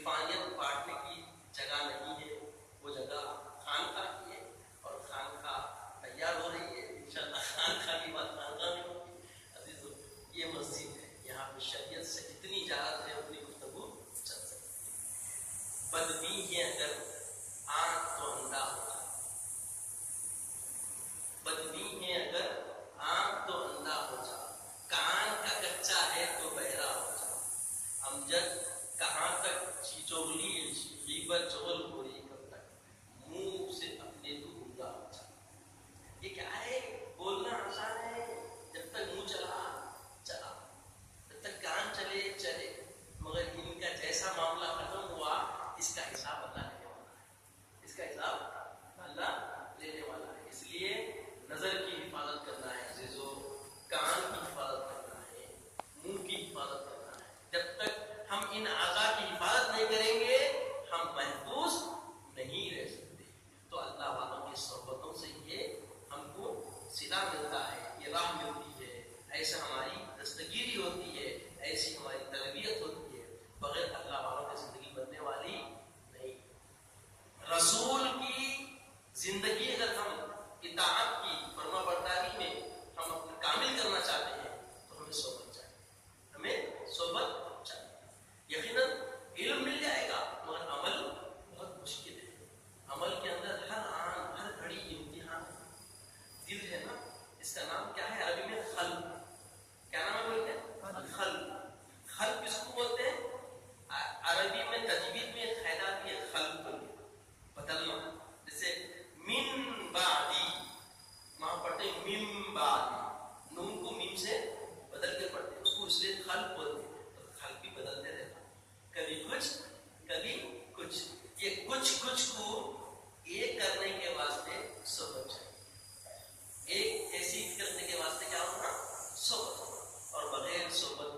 عرفانیت بانٹنے کی جگہ نہیں ہے، وہ جگہ خانقاہ کی ہے، اور خانقاہ تیار ہو رہی ہے انشاءاللہ۔ خانقاہ کی بات خانقاہ میں ہوگی۔ عزیزو، یہ مسجد ہے، یہاں پہ شریعت سے اتنی اجازت ہے اتنی گفتگو چل سکتی ہے۔ بدبین ہے اگر آنکھ تو اندھا ہو جائے، بدبین ہے اگر آنکھ تو اندھا ہو جا، کان کا کچا ہے تو بہرا ہو جا، امجد کہاں تک چیچوگلی غیبت چغل خوری کب تک، منہ سے اپنے تو گنگا ہو جا۔ یہ کیا ہے؟ بولنا آسان ہے، جب تک منہ چلا چلا، جب تک کان چلے چلے، مگر ان کا جیسا معاملہ ختم ہوا اس کا حساب اللہ لینے والا ہے، اس کا حساب اللہ لینے والا ہے۔ اس لیے نظر کی حفاظت کرنا ہے عزیزو، کان کی حفاظت کرنا ہے، منہ کی حفاظت کرنا ہے۔ جب تک ہم ان اعضاء کی حفاظت نہیں کریں گے ہم محفوظ نہیں رہ سکتے۔ تو اللہ والوں کی صحبتوں سے یہ ہم کو صلہ ملتا ہے، یہ راہ ملتی ہے، ایسا ہماری دستگیری ہوتی ہے، ایسی ہماری تربیت ہوتی ہے۔ بغیر اللہ والوں کی زندگی بننے والی نہیں۔ رسول کی زندگی اگر ہم اطاعت کی فرما برداری میں ہم اپنا کامل کرنا چاہتے ہیں تو ہمیں صحبت چاہیے، ہمیں صحبت چاہیے۔ یقیناً علم مل جائے گا مگر عمل بہت مشکل ہے۔ عمل کے اندر ہر آن ہر گھڑی امتحان ہے۔ دل ہے نا، اس کا نام کیا ہے عربی میں؟ قلب۔ کیا نام ہے بولتے ہیں؟ قلب۔ قلب کس کو بولتے ہیں؟ عربی میں تجوید میں ایک قاعدہ بھی ہے قلب کو بدلنا، جیسے من بعدی، وہاں پڑھتے ہیں من بعدی، نون کو میم سے بدل کے پڑھتے ہیں، اس کو اس لیے قلب بولتے ہیں۔ تو قلب بھی بدلتے رہتا، کبھی کچھ کبھی کچھ۔ یہ کچھ کچھ کو ایک کرنے کے واسطے صحبت چاہیے، ایک ایسی کرنے کے واسطے کیا ہونا؟ صحبت ہونا، اور بغیر صحبت